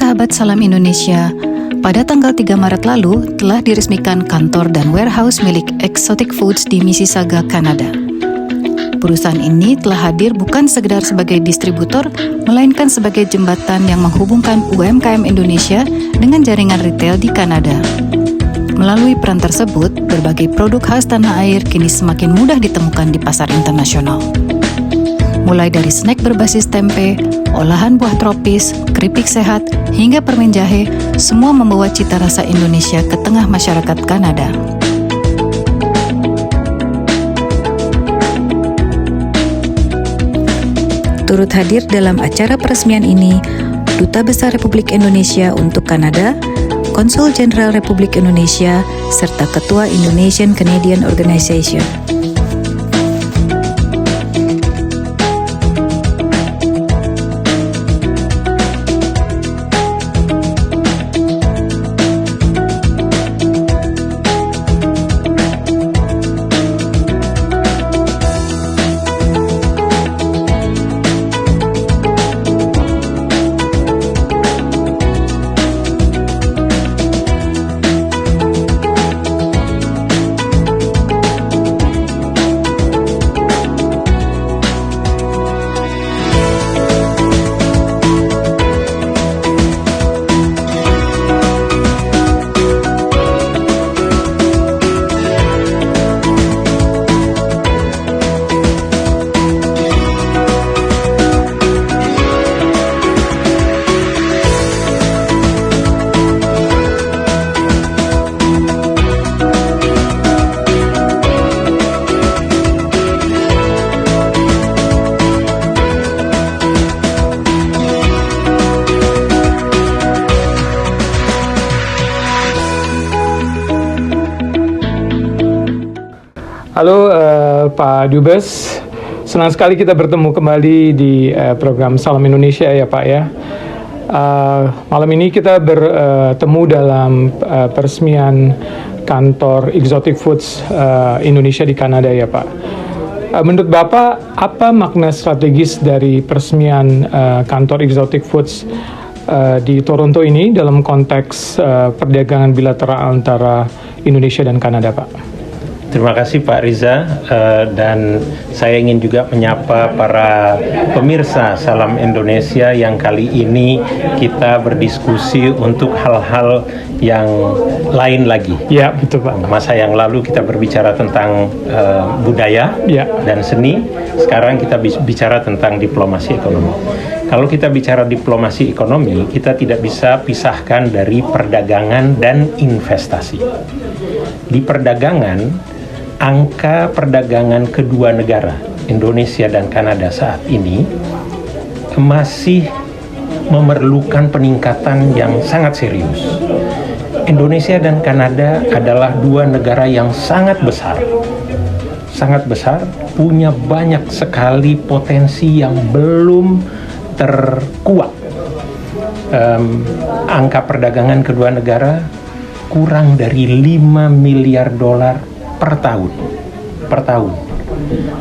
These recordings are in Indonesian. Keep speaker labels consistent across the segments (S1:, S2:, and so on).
S1: sahabat Salam Indonesia, pada tanggal 3 Maret lalu telah diresmikan kantor dan warehouse milik Exotic Foods di Mississauga, Kanada. Perusahaan ini telah hadir bukan sekedar sebagai distributor, melainkan sebagai jembatan yang menghubungkan UMKM Indonesia dengan jaringan retail di Kanada. Melalui peran tersebut, berbagai produk khas tanah air kini semakin mudah ditemukan di pasar internasional. Mulai dari snack berbasis tempe, olahan buah tropis, keripik sehat, hingga permen jahe, semua membawa cita rasa Indonesia ke tengah masyarakat Kanada. Turut hadir dalam acara peresmian ini, Duta Besar Republik Indonesia untuk Kanada, Konsul Jenderal Republik Indonesia, serta Ketua Indonesian Canadian Organization.
S2: Halo Pak Dubes, senang sekali kita bertemu kembali di program Salam Indonesia ya Pak ya. Malam ini kita bertemu dalam peresmian kantor Exotic Foods Indonesia di Kanada ya Pak. Menurut Bapak, apa makna strategis dari peresmian kantor Exotic Foods di Toronto ini dalam konteks perdagangan bilateral antara Indonesia dan Kanada Pak?
S3: Terima kasih Pak Riza, dan saya ingin juga menyapa para pemirsa Salam Indonesia yang kali ini kita berdiskusi untuk hal-hal yang lain lagi.
S2: Ya, betul Pak.
S3: Masa yang lalu kita berbicara tentang budaya dan seni, sekarang kita bicara tentang diplomasi ekonomi. Kalau kita bicara diplomasi ekonomi, kita tidak bisa pisahkan dari perdagangan dan investasi. Di perdagangan, angka perdagangan kedua negara, Indonesia dan Kanada saat ini, masih memerlukan peningkatan yang sangat serius. Indonesia dan Kanada adalah dua negara yang sangat besar, punya banyak sekali potensi yang belum terkuak. Angka perdagangan kedua negara kurang dari 5 miliar dolar per tahun.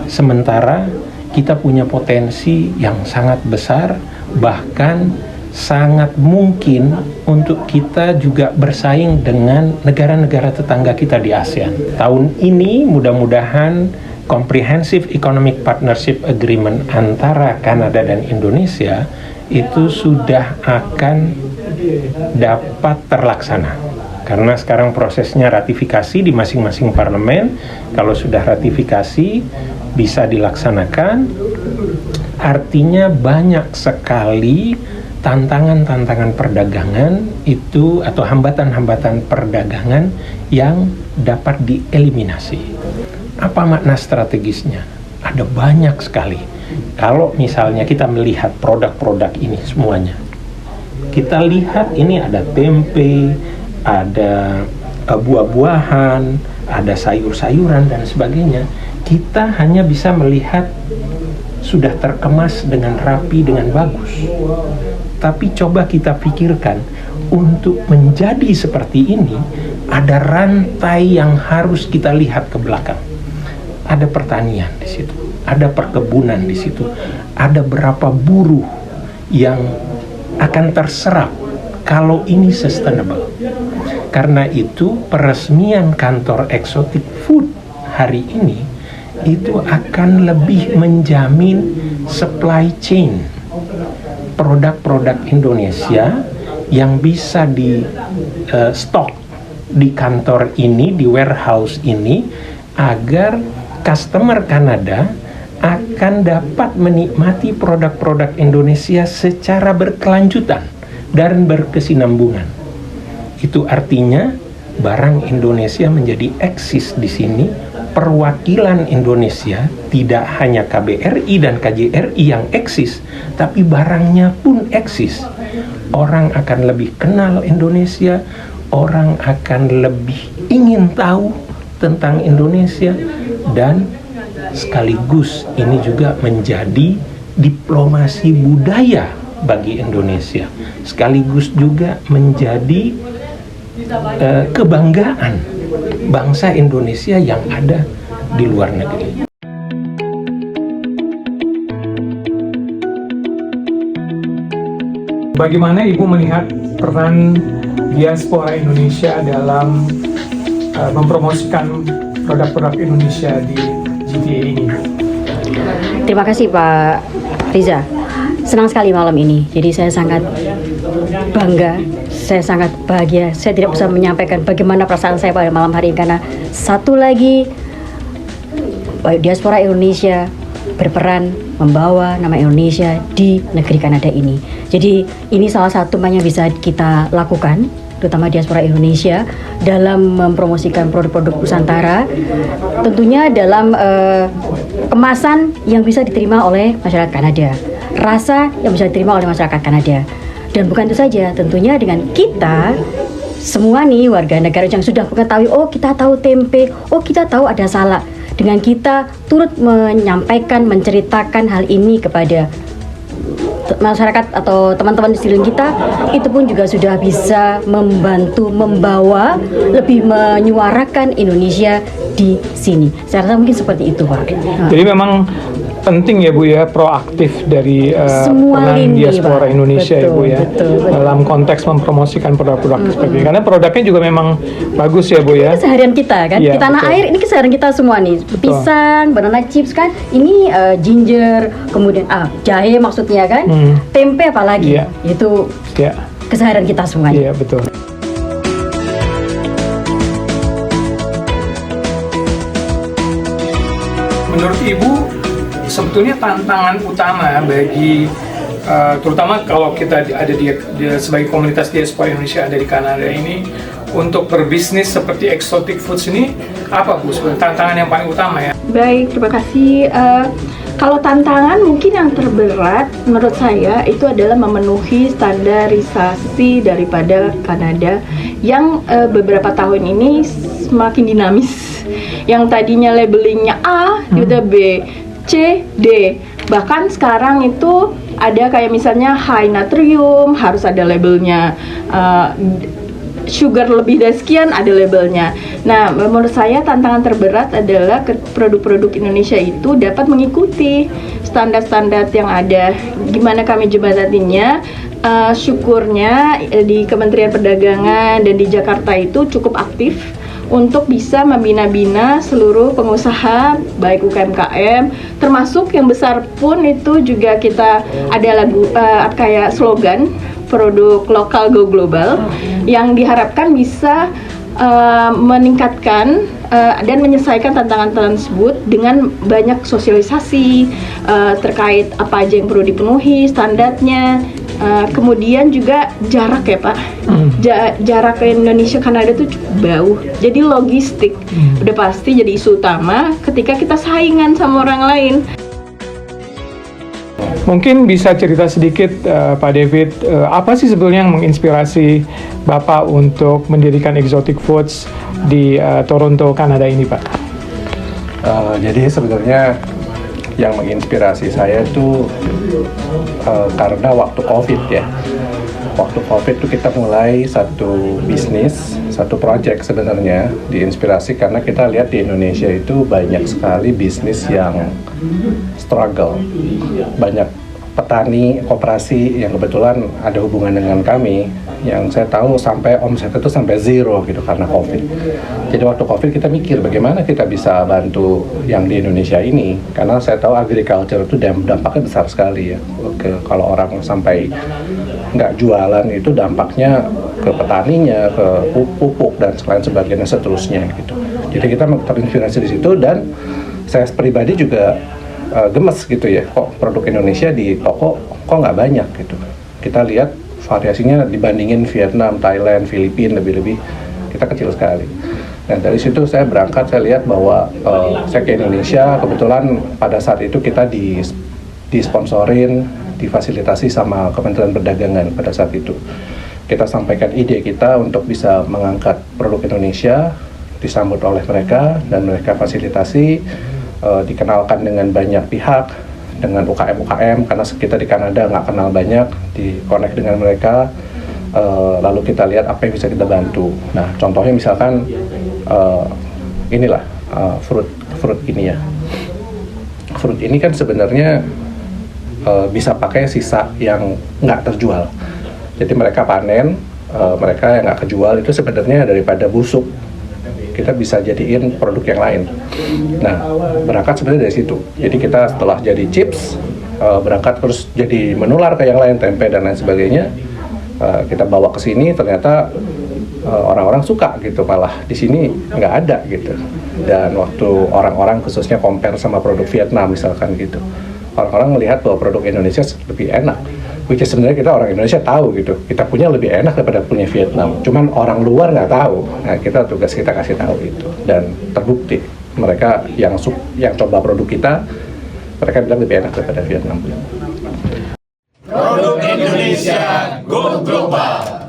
S3: Sementara kita punya potensi yang sangat besar, bahkan sangat mungkin untuk kita juga bersaing dengan negara-negara tetangga kita di ASEAN. Tahun ini mudah-mudahan Comprehensive Economic Partnership Agreement antara Kanada dan Indonesia itu sudah akan dapat terlaksana. Karena sekarang prosesnya ratifikasi di masing-masing parlemen. Kalau sudah ratifikasi bisa dilaksanakan, artinya banyak sekali tantangan-tantangan perdagangan itu atau hambatan-hambatan perdagangan yang dapat dieliminasi. Apa makna strategisnya? Ada banyak sekali. Kalau misalnya kita melihat produk-produk ini semuanya, kita lihat ini ada tempe, ada buah-buahan, ada sayur-sayuran dan sebagainya. Kita hanya bisa melihat sudah terkemas dengan rapi, dengan bagus. Tapi coba kita pikirkan, untuk menjadi seperti ini, ada rantai yang harus kita lihat ke belakang. Ada pertanian di situ, ada perkebunan di situ, ada berapa buruh yang akan terserap kalau ini sustainable. Karena itu peresmian kantor Exotic Food hari ini itu akan lebih menjamin supply chain produk-produk Indonesia yang bisa di stok di kantor ini, di warehouse ini, agar customer Kanada akan dapat menikmati produk-produk Indonesia secara berkelanjutan dan berkesinambungan. Itu artinya barang Indonesia menjadi eksis di sini, perwakilan Indonesia tidak hanya KBRI dan KJRI yang eksis, tapi barangnya pun eksis. Orang akan lebih kenal Indonesia, orang akan lebih ingin tahu tentang Indonesia, dan sekaligus ini juga menjadi diplomasi budaya bagi Indonesia, sekaligus juga menjadi kebanggaan bangsa Indonesia yang ada di luar negeri.
S2: Bagaimana Ibu melihat peran diaspora Indonesia dalam mempromosikan produk-produk Indonesia di GTA ini?
S4: Terima kasih Pak Riza. Senang sekali malam ini. Jadi saya sangat bangga, saya sangat bahagia. Saya tidak bisa menyampaikan bagaimana perasaan saya pada malam hari ini, karena satu lagi diaspora Indonesia berperan membawa nama Indonesia di negeri Kanada ini. Jadi ini salah satu yang bisa kita lakukan, terutama diaspora Indonesia, dalam mempromosikan produk-produk Nusantara, tentunya dalam kemasan yang bisa diterima oleh masyarakat Kanada, rasa yang bisa diterima oleh masyarakat Kanada. Dan bukan itu saja, tentunya dengan kita semua nih warga negara yang sudah mengetahui, oh kita tahu tempe, oh kita tahu ada salak. Dengan kita turut menyampaikan, menceritakan hal ini kepada masyarakat atau teman-teman di sekeliling kita, itu pun juga sudah bisa membantu membawa, lebih menyuarakan Indonesia di sini. Saya rasa mungkin seperti itu, Pak.
S2: Jadi memang penting ya Bu ya, proaktif dari peran diaspora
S4: Pak.
S2: Indonesia,
S4: betul,
S2: ya Bu ya,
S4: betul.
S2: dalam konteks mempromosikan produk-produk seperti ini. Karena produknya juga memang bagus ya Bu ya.
S4: Ini keseharian kita kan,
S2: Iya,
S4: di tanah
S2: betul.
S4: air ini keseharian kita semua nih. Pisang, banana chips kan, ini ginger, kemudian jahe maksudnya kan, tempe apalagi,
S2: Iya.
S4: itu
S2: Ya,
S4: keseharian kita semuanya.
S2: iya betul. Menurut Ibu, sebetulnya tantangan utama bagi terutama kalau kita ada di sebagai komunitas diaspora Indonesia ada di Kanada ini, untuk berbisnis seperti Exotic Foods ini apa Bu? Sebenarnya tantangan yang paling utama ya?
S5: Baik, terima kasih. Kalau tantangan mungkin yang terberat menurut saya itu adalah memenuhi standarisasi daripada Kanada yang beberapa tahun ini semakin dinamis. Yang tadinya labelingnya A, udah B, C, D. Bahkan sekarang itu ada kayak misalnya high natrium, harus ada labelnya, sugar lebih dari sekian ada labelnya. Nah, menurut saya tantangan terberat adalah produk-produk Indonesia itu dapat mengikuti standar-standar yang ada. Gimana kami jembataninya? Syukurnya di Kementerian Perdagangan dan di Jakarta itu cukup aktif untuk bisa membina-bina seluruh pengusaha, baik UMKM, termasuk yang besar pun itu juga kita ada lagu kayak slogan produk lokal go global yang diharapkan bisa meningkatkan dan menyelesaikan tantangan tersebut dengan banyak sosialisasi terkait apa aja yang perlu dipenuhi standarnya. Kemudian juga jarak ya Pak, jarak ke Indonesia Kanada itu cukup jauh, jadi logistik udah pasti jadi isu utama ketika kita saingan sama orang lain.
S2: Mungkin bisa cerita sedikit Pak David, apa sih sebetulnya yang menginspirasi Bapak untuk mendirikan Exotic Foods di Toronto, Kanada ini Pak?
S6: Jadi sebenarnya yang menginspirasi saya itu karena waktu COVID ya. Waktu COVID itu kita mulai satu bisnis, satu project sebenarnya diinspirasi karena kita lihat di Indonesia itu banyak sekali bisnis yang struggle. Banyak petani koperasi yang kebetulan ada hubungan dengan kami, yang saya tahu sampai omset itu sampai zero gitu karena COVID. Jadi waktu COVID kita mikir bagaimana kita bisa bantu yang di Indonesia ini, karena saya tahu agriculture itu dampaknya besar sekali ya. Kalau orang sampai nggak jualan itu dampaknya ke petaninya, ke pupuk dan lain sebagainya seterusnya gitu. Jadi kita terinspirasi di situ, dan saya pribadi juga gemes gitu ya, kok produk Indonesia di toko kok nggak banyak gitu. Kita lihat variasinya dibandingin Vietnam, Thailand, Filipina lebih-lebih kita kecil sekali. Dan dari situ saya berangkat, saya lihat bahwa saya ke Indonesia, kebetulan pada saat itu kita disponsorin, difasilitasi sama Kementerian Perdagangan pada saat itu. Kita sampaikan ide kita untuk bisa mengangkat produk Indonesia, disambut oleh mereka dan mereka fasilitasi, dikenalkan dengan banyak pihak, dengan UKM-UKM, karena kita di Kanada nggak kenal banyak, di-connect dengan mereka, lalu kita lihat apa yang bisa kita bantu. Nah, contohnya misalkan inilah fruit ini ya. Fruit ini kan sebenarnya bisa pakai sisa yang nggak terjual. Jadi mereka panen, mereka yang nggak kejual itu sebenarnya daripada busuk, kita bisa jadiin produk yang lain. Nah, berangkat sebenarnya dari situ. Jadi kita setelah jadi chips, berangkat terus jadi menular ke yang lain, tempe dan lain sebagainya. Kita bawa ke sini, ternyata orang-orang suka gitu, malah di sini nggak ada gitu. Dan waktu orang-orang khususnya compare sama produk Vietnam misalkan gitu, orang-orang melihat bahwa produk Indonesia lebih enak. Which is sebenarnya kita orang Indonesia tahu gitu, kita punya lebih enak daripada punya Vietnam. Cuman orang luar nggak tahu. Nah, tugas kita kasih tahu itu, dan terbukti mereka yang coba produk kita, mereka bilang lebih enak daripada Vietnam.
S7: Produk Indonesia Go Global.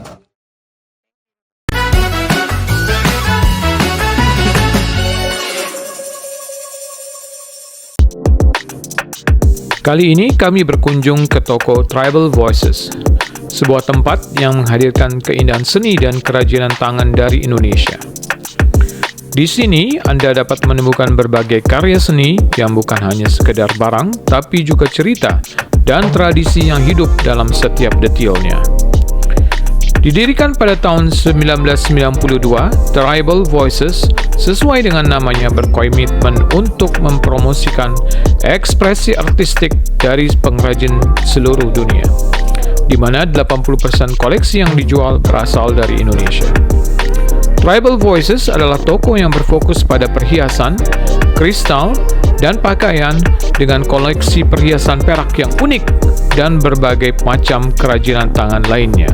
S2: Kali ini kami berkunjung ke toko Tribal Voices, sebuah tempat yang menghadirkan keindahan seni dan kerajinan tangan dari Indonesia. Di sini Anda dapat menemukan berbagai karya seni yang bukan hanya sekedar barang, tapi juga cerita dan tradisi yang hidup dalam setiap detailnya. Didirikan pada tahun 1992, Tribal Voices sesuai dengan namanya berkomitmen untuk mempromosikan ekspresi artistik dari pengrajin seluruh dunia, di mana 80% koleksi yang dijual berasal dari Indonesia. Tribal Voices adalah toko yang berfokus pada perhiasan, kristal, dan pakaian dengan koleksi perhiasan perak yang unik dan berbagai macam kerajinan tangan lainnya.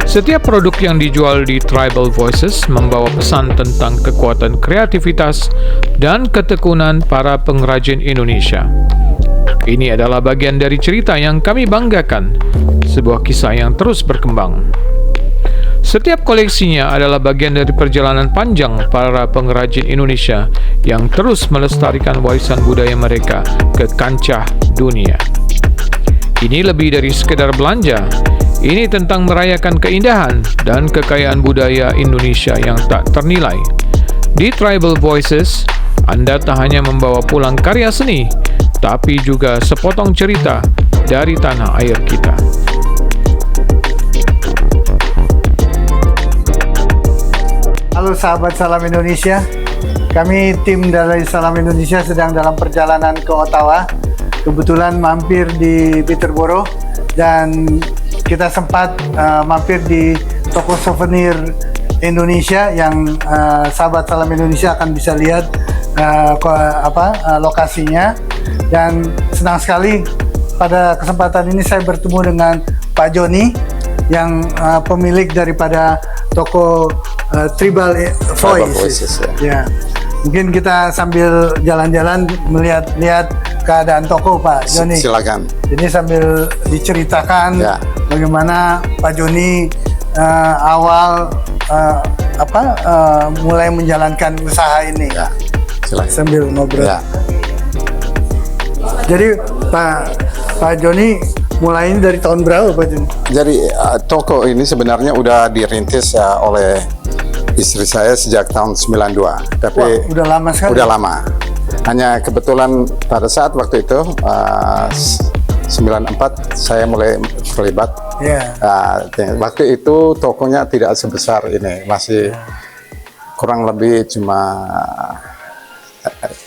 S2: Setiap produk yang dijual di Tribal Voices membawa pesan tentang kekuatan kreativitas dan ketekunan para pengrajin Indonesia. Ini adalah bagian dari cerita yang kami banggakan, sebuah kisah yang terus berkembang. Setiap koleksinya adalah bagian dari perjalanan panjang para pengrajin Indonesia yang terus melestarikan warisan budaya mereka ke kancah dunia. Ini lebih dari sekedar belanja. Ini tentang merayakan keindahan dan kekayaan budaya Indonesia yang tak ternilai. Di Tribal Voices, Anda tak hanya membawa pulang karya seni, tapi juga sepotong cerita dari tanah air kita.
S8: Halo sahabat Salam Indonesia, kami tim dari Salam Indonesia sedang dalam perjalanan ke Ottawa. Kebetulan mampir di Peterborough dan kita sempat mampir di toko souvenir Indonesia yang sahabat Salam Indonesia akan bisa lihat lokasinya. Dan senang sekali pada kesempatan ini saya bertemu dengan Pak Joni yang pemilik daripada toko Tribal Voices. Ya. Mungkin kita sambil jalan-jalan melihat keadaan toko Pak Joni.
S9: Silakan.
S8: Jadi sambil diceritakan bagaimana Pak Joni awal mulai menjalankan usaha ini.
S9: Ya, silakan.
S8: Sambil ngobrol.
S9: Ya.
S8: Jadi Pak Joni mulai ini dari tahun berapa Pak Joni?
S9: Jadi toko ini sebenarnya udah dirintis oleh istri saya sejak tahun 92. Tapi
S8: wah, udah lama sekali.
S9: Udah lama. Hanya kebetulan pada saat waktu itu 94 saya mulai terlibat.
S8: Ya.
S9: Waktu itu tokonya tidak sebesar ini, masih kurang lebih cuma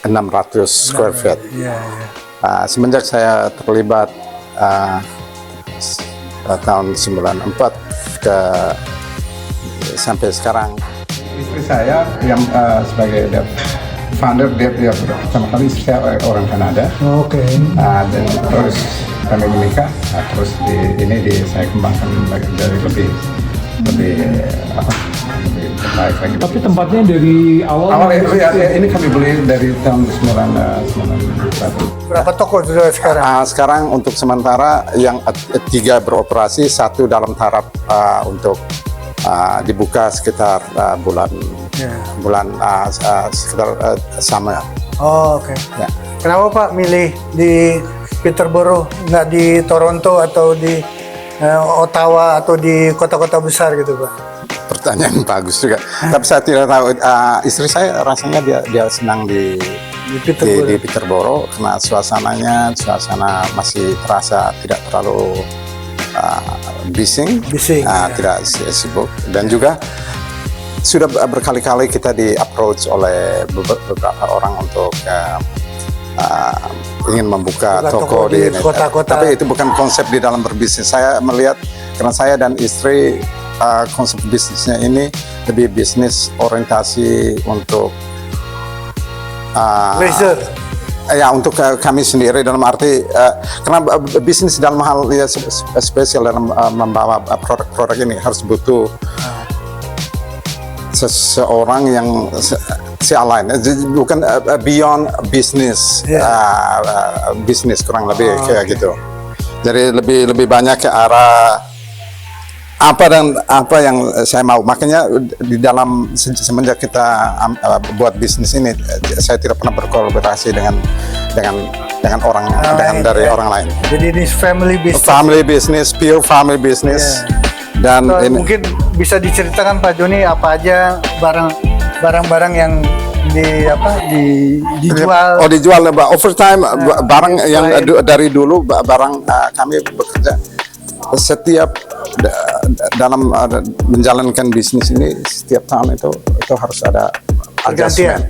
S9: 600 square feet.
S8: Ya.
S9: Semenjak saya terlibat tahun 94 sampai sekarang, istri saya yang sebagai founder, dia pertama kali istri saya orang Kanada.
S8: Oke.
S9: Dan terus kami menikah, terus saya kembangkan dari lebih baik lagi.
S2: Tapi tempatnya dari awal
S9: ini kami beli dari tahun 1991.
S8: Berapa toko sudah sekarang?
S9: Sekarang untuk sementara yang 3 beroperasi, 1 dalam taraf untuk dibuka sekitar bulan sekitar sama.
S8: Oh, oke.
S9: Ya.
S8: Kenapa Pak milih di Peterborough, nggak di Toronto atau di Ottawa atau di kota-kota besar gitu Pak?
S9: Pertanyaan bagus juga. Tapi saya tidak tahu. Istri saya rasanya dia senang di Peterborough karena suasana masih terasa tidak terlalu bising. Tidak sibuk, dan juga sudah berkali-kali kita di-approach oleh beberapa orang untuk ingin membuka toko di
S8: kota-kota.
S9: Tapi itu bukan konsep di dalam berbisnis. Saya melihat, karena saya dan istri konsep bisnisnya ini lebih bisnis orientasi untuk
S8: leisure.
S9: Ya, untuk kami sendiri, dalam arti karena bisnis dalam hal ya spesial dalam membawa produk-produk ini harus butuh seseorang yang lain, bukan beyond business, bisnis kurang lebih kayak gitu. Jadi lebih banyak ke arah apa yang saya mau. Makanya di dalam semenjak kita buat bisnis ini, saya tidak pernah berkolaborasi dengan orang dari orang lain.
S8: Jadi ini
S9: family business, pure family business. Dan ini,
S8: mungkin bisa diceritakan Pak Joni apa aja barang-barang yang dijual.
S9: Dijual overtime, barang yang dari dulu barang kami bekerja setiap dalam menjalankan bisnis ini, setiap tahun itu harus ada pergantian.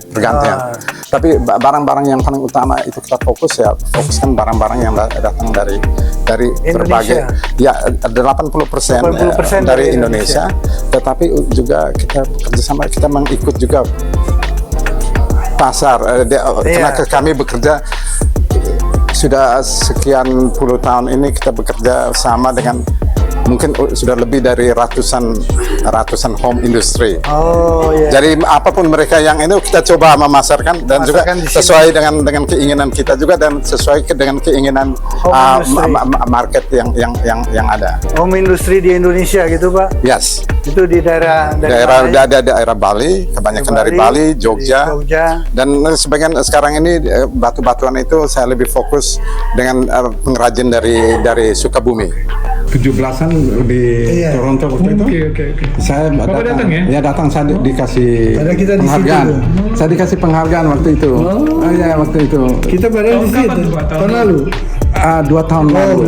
S9: Tapi barang-barang yang paling utama itu kita fokuskan barang-barang yang datang dari berbagai, ya 80% dari Indonesia. Tetapi juga kita bekerjasama, kita mengikut juga pasar. Karena kami bekerja sudah sekian puluh tahun ini, kita bekerja sama dengan mungkin sudah lebih dari ratusan home industry. Jadi apapun mereka yang ini kita coba memasarkan dan juga sesuai dengan keinginan kita juga, dan sesuai dengan keinginan market yang ada.
S8: Home industry di Indonesia gitu Pak?
S9: Yes.
S8: Itu di daerah
S9: Bali, kebanyakan dari Bali, Jogja. Dan sebagian sekarang ini batu-batuan itu saya lebih fokus dengan pengrajin dari Sukabumi. 17-an di Toronto waktu itu. Oke. Saya datang, saya dikasih penghargaan. Saya dikasih penghargaan waktu itu. Waktu itu.
S8: Kita bareng di situ. Tahun lalu.
S9: 2 tahun lalu.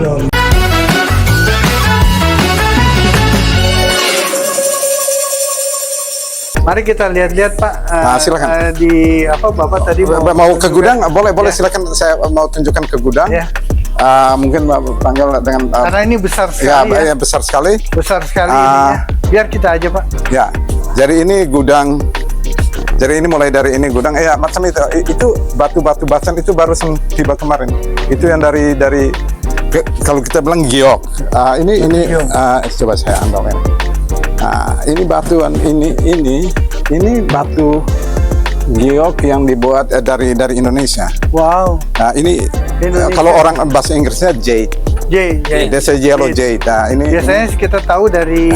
S8: Mari kita lihat-lihat Pak.
S9: Silakan.
S8: Di Bapak tadi
S9: mau ke gudang? Boleh silakan, saya mau tunjukkan ke gudang. Mungkin panggil dengan
S8: karena ini besar sekali.
S9: Ya, besar sekali.
S8: Ininya. Biar kita aja Pak.
S9: Ya, jadi ini gudang. Jadi ini mulai dari ini gudang. Macam itu batu-batu basan itu baru tiba kemarin. Itu yang dari kalau kita bilang giok. Ini coba saya ambil ini. Ini batuan ini batu giok yang dibuat dari Indonesia.
S8: Wow.
S9: Ini kalau orang bahasa Inggrisnya jade. Desa yellow jade. Ini
S8: biasanya kita tahu dari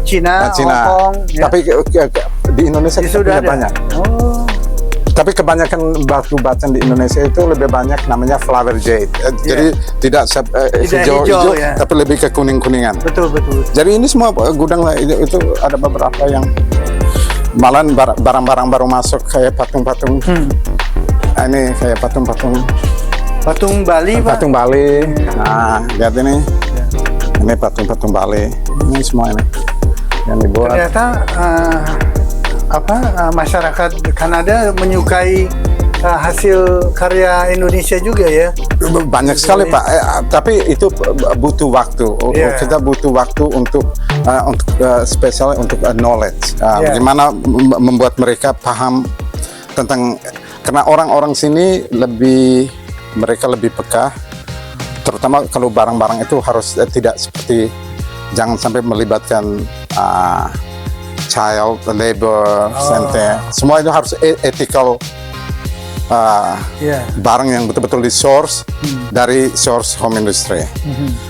S8: Cina, Hong Kong.
S9: Tapi di Indonesia sudah banyak. Tapi kebanyakan batu batan di Indonesia itu lebih banyak namanya flower jade. Jadi tidak hijau-hijau, tapi lebih ke kuning-kuningan.
S8: Betul.
S9: Jadi ini semua gudang lah, itu ada beberapa yang malah barang-barang baru masuk kayak patung-patung. Ini kayak patung-patung
S8: Patung Bali, Pak.
S9: Patung Bali. Nah, lihat ini. Ini patung-patung Bali. Ini semua ini yang dibuat.
S8: Ternyata masyarakat Kanada menyukai hasil karya Indonesia juga ya.
S9: Banyak sekali Pak, tapi itu butuh waktu. Kita butuh waktu untuk spesial untuk knowledge. Bagaimana membuat mereka paham tentang, karena orang-orang sini mereka lebih peka, terutama kalau barang-barang itu harus tidak seperti, jangan sampai melibatkan child labor, semua itu harus ethical. Barang yang betul-betul di source dari source home industry.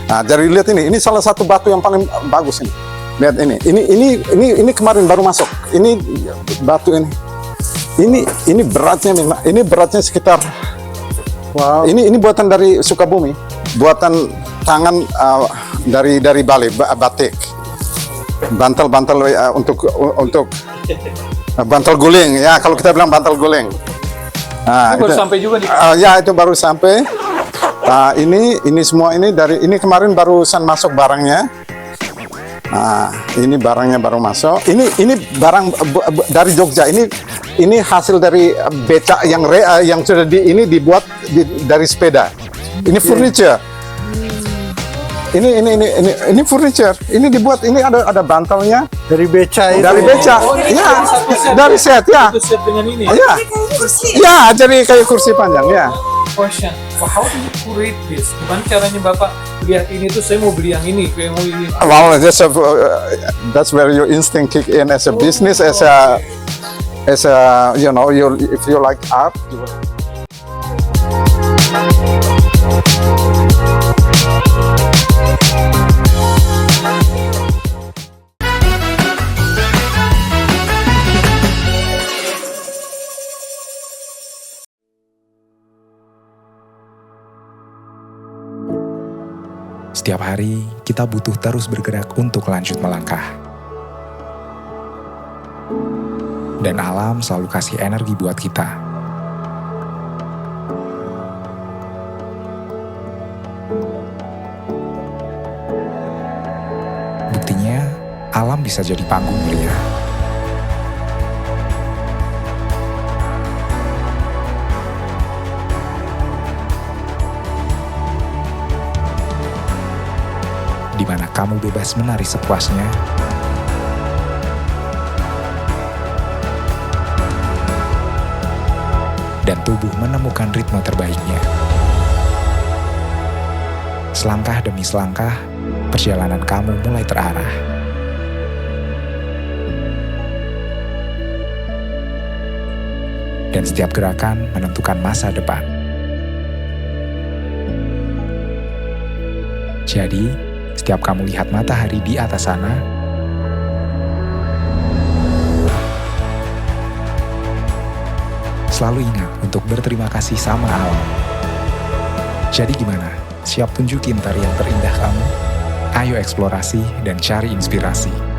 S9: Nah, dari lihat ini salah satu batu yang paling bagus ini. Lihat ini kemarin baru masuk. Ini batu ini. Ini beratnya sekitar. Wow. Ini buatan dari Sukabumi, buatan tangan dari Bali, batik. Bantal-bantal untuk bantal guling ya, kalau kita bilang bantal guling. Nah,
S2: itu baru sampai juga nih.
S9: Ya, itu baru sampai. Ini semua ini kemarin barusan masuk barangnya. Nah, ini barangnya baru masuk. Ini barang dari Jogja. Ini hasil dari becak yang sudah dibuat dari sepeda. Ini furniture. Ini furniture. Ini dibuat. Ini ada bantalnya.
S8: Dari beca itu.
S9: Dari beca. Ya. Dari set ya.
S2: Itu set dengan ini.
S9: Ya. Ya, jadi kayak kursi panjang ya.
S2: Question. How do you curate this? Gimana caranya Bapak lihat ini tuh saya mau beli yang ini, saya mau ini.
S9: Well, that's where your instinct kick in as a business, as a if you like art.
S10: Setiap hari, kita butuh terus bergerak untuk lanjut melangkah. Dan alam selalu kasih energi buat kita. Buktinya, alam bisa jadi panggung meriah. Di mana kamu bebas menari sepuasnya, dan tubuh menemukan ritme terbaiknya. Selangkah demi selangkah, perjalanan kamu mulai terarah. Dan setiap gerakan menentukan masa depan. Jadi, setiap kamu lihat matahari di atas sana, selalu ingat untuk berterima kasih sama alam. Jadi gimana? Siap tunjukin tarian terindah kamu? Ayo eksplorasi dan cari inspirasi.